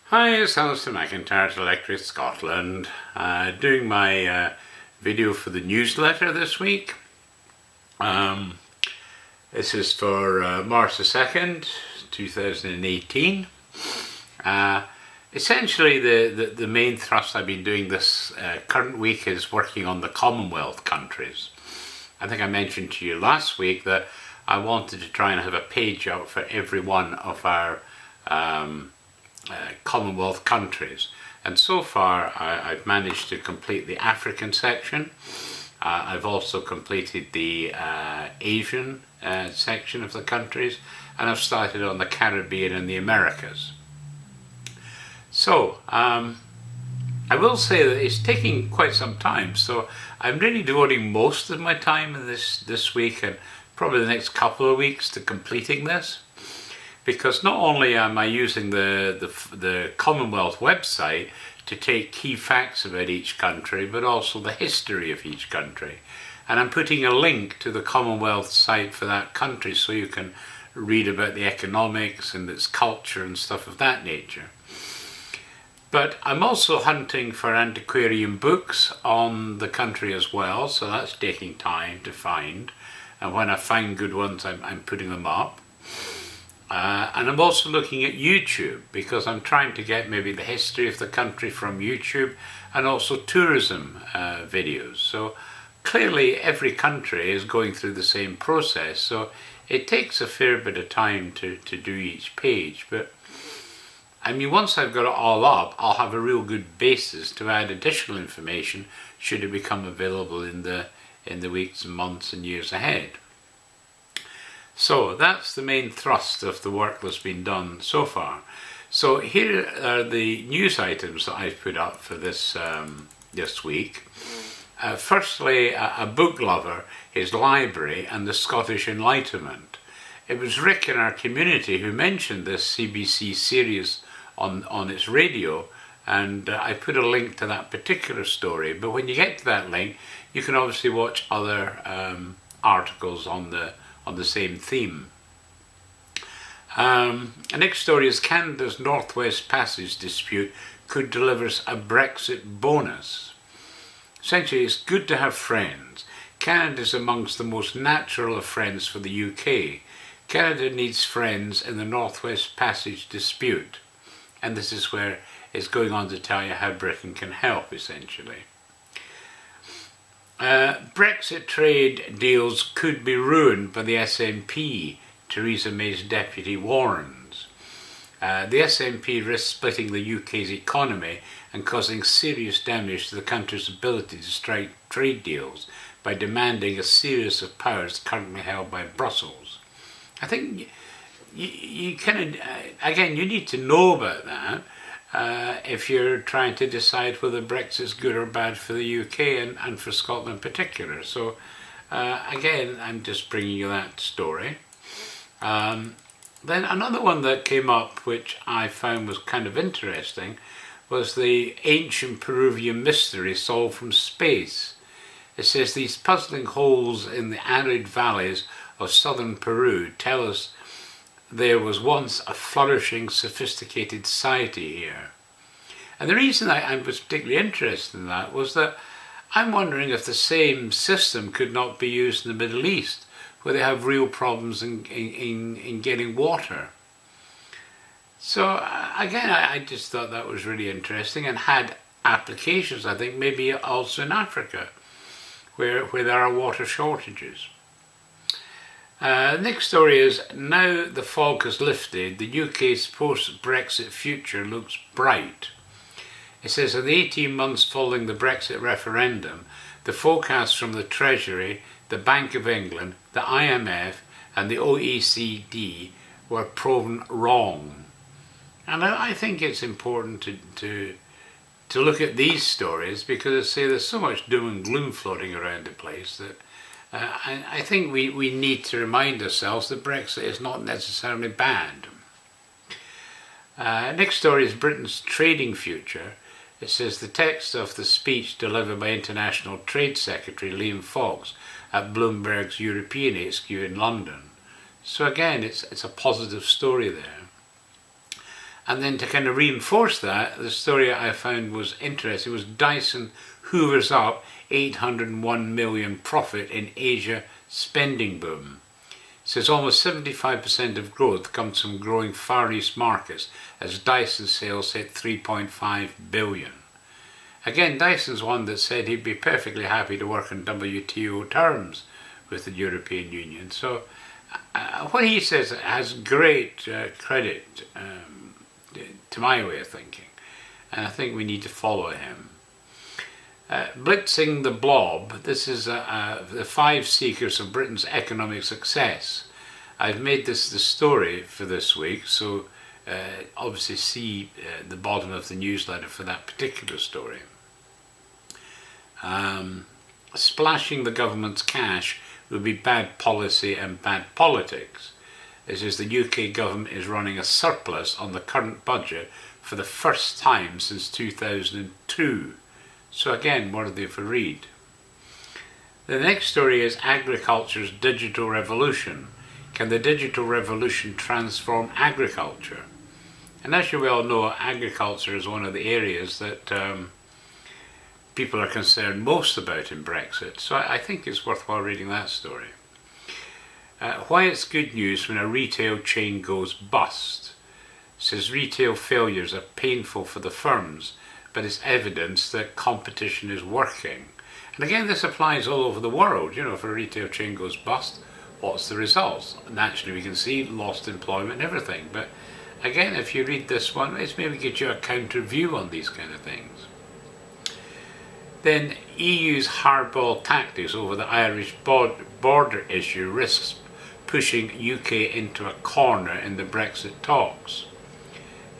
Hi, it's Alistair McIntyre at Electric Scotland, doing my video for the newsletter this week. This is for March the 2nd, 2018. Essentially, the main thrust I've been doing this current week is working on the Commonwealth countries. I think I mentioned to you last week that I wanted to try and have a page out for every one of our Commonwealth countries, and so far I've managed to complete the African section. I've also completed the Asian section of the countries, and I've started on the Caribbean and the Americas. So I will say that it's taking quite some time, so I'm really devoting most of my time in this week and probably the next couple of weeks to completing this. Because not only am I using the Commonwealth website to take key facts about each country, but also the history of each country. And I'm putting a link to the Commonwealth site for that country so you can read about the economics and its culture and stuff of that nature. But I'm also hunting for antiquarian books on the country as well, so that's taking time to find. And when I find good ones, I'm putting them up. And I'm also looking at YouTube because I'm trying to get maybe the history of the country from YouTube and also tourism videos. So clearly every country is going through the same process, so it takes a fair bit of time to do each page. But I mean, once I've got it all up, I'll have a real good basis to add additional information should it become available in the weeks and months and years ahead. So that's the main thrust of the work that's been done so far. So here are the news items that I've put up for this week. Firstly, a book lover, his library and the Scottish Enlightenment. It was Rick in our community who mentioned this CBC series on its radio, and I put a link to that particular story. But when you get to that link, you can obviously watch other articles on the same theme. The next story is Canada's Northwest Passage dispute could deliver us a Brexit bonus. Essentially, it's good to have friends. Canada is amongst the most natural of friends for the UK. Canada needs friends in the Northwest Passage dispute. And this is where it's going on to tell you how Britain can help, essentially. Brexit trade deals could be ruined by the SNP, Theresa May's deputy warns. The SNP risks splitting the UK's economy and causing serious damage to the country's ability to strike trade deals by demanding a series of powers currently held by Brussels. I think you kind of, again, you need to know about that. If you're trying to decide whether Brexit's good or bad for the UK and for Scotland in particular. So again, I'm just bringing you that story. Then another one that came up, which I found was kind of interesting, was the ancient Peruvian mystery solved from space. It says these puzzling holes in the arid valleys of southern Peru tell us there was once a flourishing, sophisticated society here. And the reason I was particularly interested in that was that I'm wondering if the same system could not be used in the Middle East, where they have real problems in getting water. So again, I just thought that was really interesting and had applications, I think, maybe also in Africa, where there are water shortages. Next story is, now the fog has lifted, the UK's post-Brexit future looks bright. It says in the 18 months following the Brexit referendum, the forecasts from the Treasury, the Bank of England, the IMF and the OECD were proven wrong. And I think it's important to look at these stories because there's so much doom and gloom floating around the place that I think we need to remind ourselves that Brexit is not necessarily bad. Next story is Britain's trading future. It says the text of the speech delivered by International Trade Secretary Liam Fox at Bloomberg's European HQ in London. So again, it's a positive story there. And then to kind of reinforce that, the story I found was interesting was Dyson hoovers up 801 million profit in Asia spending boom. It says almost 75% of growth comes from growing Far East markets as Dyson sales hit 3.5 billion. Again, Dyson's one that said he'd be perfectly happy to work on WTO terms with the European Union. So what he says has great credit to my way of thinking, and I think we need to follow him. Blitzing the Blob, this is the 5 seekers of Britain's economic success. I've made this the story for this week, so obviously see the bottom of the newsletter for that particular story. Splashing the government's cash will be bad policy and bad politics. This is the UK government is running a surplus on the current budget for the first time since 2002. So again, worthy of a read. The next story is agriculture's digital revolution. Can the digital revolution transform agriculture? And as you well know, agriculture is one of the areas that people are concerned most about in Brexit. So I think it's worthwhile reading that story. Why it's good news when a retail chain goes bust. It says retail failures are painful for the firms, but it's evidence that competition is working. And again, this applies all over the world. You know, if a retail chain goes bust, what's the results? Naturally, we can see lost employment and everything. But again, if you read this one, it's maybe get you a counter view on these kind of things. Then EU's hardball tactics over the Irish border issue risks pushing UK into a corner in the Brexit talks.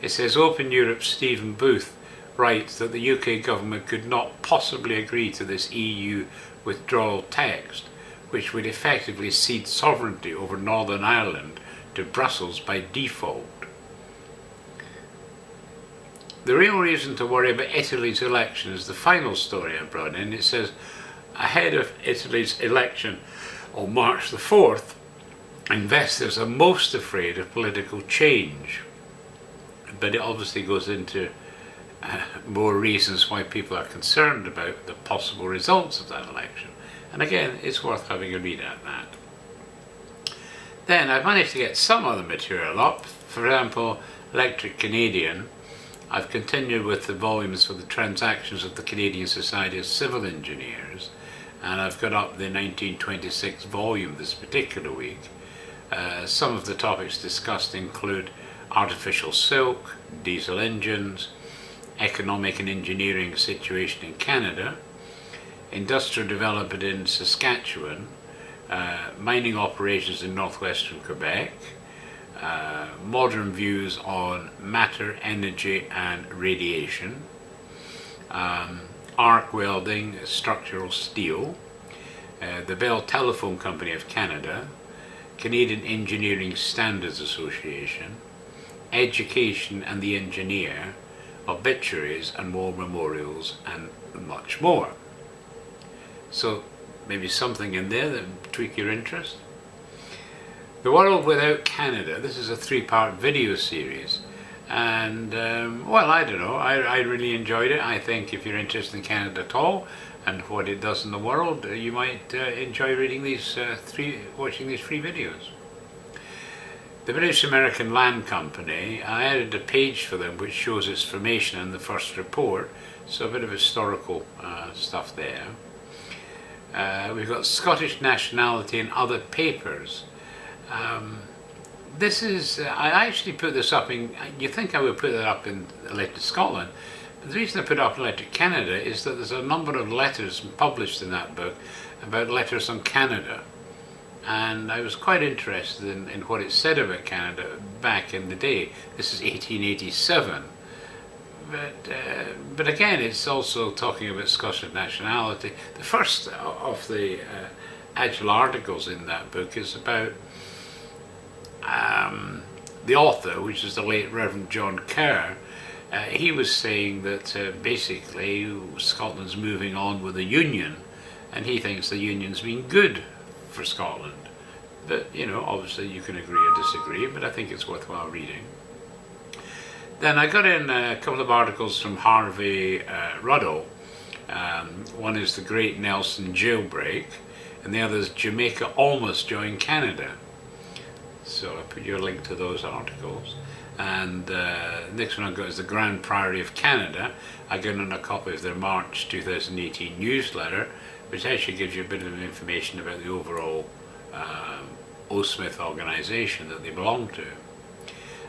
It says Open Europe's Stephen Booth writes that the UK government could not possibly agree to this EU withdrawal text, which would effectively cede sovereignty over Northern Ireland to Brussels by default. The real reason to worry about Italy's election is the final story I brought in. It says, ahead of Italy's election on March the 4th, investors are most afraid of political change. But it obviously goes into more reasons why people are concerned about the possible results of that election. And again, it's worth having a read at that. Then I've managed to get some other material up. For example, Electric Canadian. I've continued with the volumes for the transactions of the Canadian Society of Civil Engineers, and I've got up the 1926 volume this particular week. Some of the topics discussed include artificial silk, diesel engines, economic and engineering situation in Canada, industrial development in Saskatchewan, mining operations in northwestern Quebec, modern views on matter, energy and radiation, arc welding, structural steel, the Bell Telephone Company of Canada, Canadian Engineering Standards Association, education and the engineer, obituaries and war memorials, and much more. So maybe something in there that will tweak your interest. The World Without Canada. This is a 3-part video series, and well, I don't know, I really enjoyed it. I think if you're interested in Canada at all and what it does in the world, you might enjoy reading these watching these free videos. The British American Land Company, I added a page for them which shows its formation in the first report, so a bit of historical stuff there. We've got Scottish nationality and other papers. This is, I actually put this up in, you think I would put that up in Electric Scotland, but the reason I put it up in Electric Canada is that there's a number of letters published in that book about letters on Canada. And I was quite interested in what it said about Canada back in the day. This is 1887. But again, it's also talking about Scottish nationality. The first of the actual articles in that book is about the author, which is the late Reverend John Kerr. He was saying that basically Scotland's moving on with the Union, and he thinks the Union's been good for Scotland. But, you know, obviously you can agree or disagree, but I think it's worthwhile reading. Then I got in a couple of articles from Harvey Ruddle. One is The Great Nelson Jailbreak, and the other is Jamaica Almost Joined Canada. So I put you a link to those articles. And the next one I got is The Grand Priory of Canada. I got in a copy of their March 2018 newsletter, which actually gives you a bit of information about the overall O. Smith organisation that they belong to.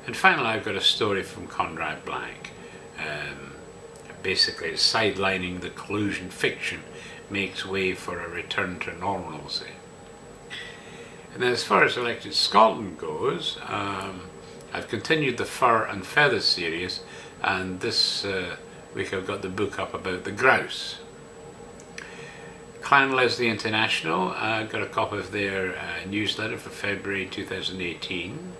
And finally I've got a story from Conrad Black. Basically it's sidelining the collusion fiction makes way for a return to normalcy. And then as far as Elected Scotland goes, I've continued the Fur and Feather series, and this week I've got the book up about the grouse. Clan Leslie International, got a copy of their newsletter for February 2018.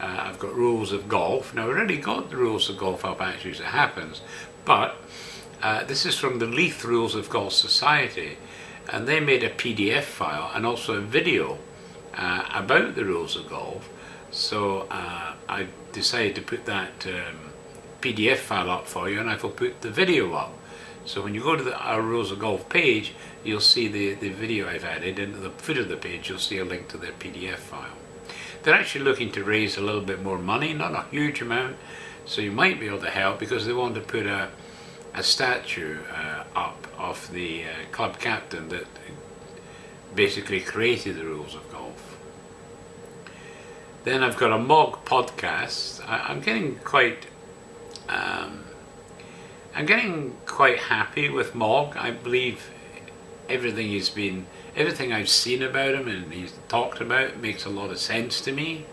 I've got Rules of Golf. Now I already got the Rules of Golf up actually as it happens, but this is from the Leith Rules of Golf Society, and they made a PDF file and also a video about the rules of golf. So I decided to put that PDF file up for you, and I will put the video up. So when you go to our Rules of Golf page, you'll see the video I've added, and at the foot of the page you'll see a link to their PDF file. They're actually looking to raise a little bit more money, not a huge amount, so you might be able to help, because they want to put a statue up of the club captain that basically created the rules of golf. Then I've got a MOG podcast. I'm getting quite happy with MOG. I believe everything I've seen about him and he's talked about makes a lot of sense to me.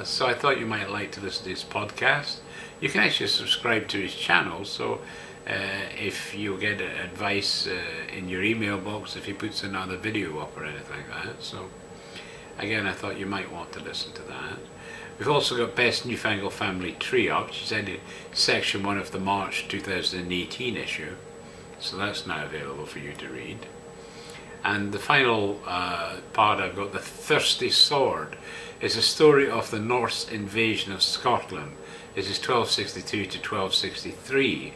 So I thought you might like to listen to his podcast. You can actually subscribe to his channel, so if you get advice in your email box if he puts another video up or anything like that. So again, I thought you might want to listen to that. We've also got Best Newfangled Family Tree up, which is in section 1 of the March 2018 issue. So that's now available for you to read. And the final part I've got, The Thirsty Sword, is a story of the Norse invasion of Scotland. This is 1262 to 1263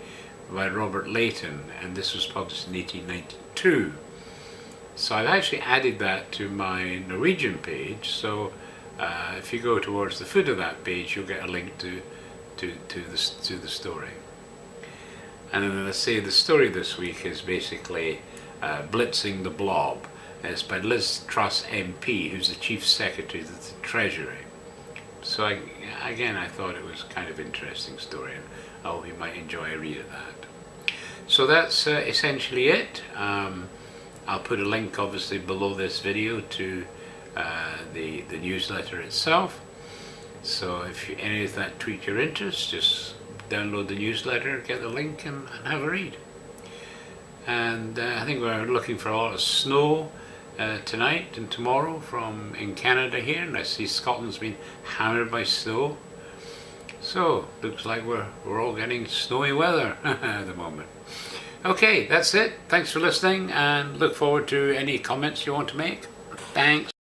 by Robert Leighton, and this was published in 1892. So I've actually added that to my Norwegian page, so if you go towards the foot of that page you'll get a link to the story. And then let's say the story this week is basically Blitzing the Blob. It's by Liz Truss MP, who's the Chief Secretary of the Treasury. So I thought it was kind of interesting story, and I hope you might enjoy a read of that. So that's essentially it. I'll put a link obviously below this video to the newsletter itself. So if any of that tweak your interest, just download the newsletter, get the link, and have a read. And I think we're looking for a lot of snow tonight and tomorrow in Canada here, and I see Scotland's been hammered by snow. So looks like we're all getting snowy weather at the moment. Okay, that's it. Thanks for listening, and look forward to any comments you want to make. Thanks.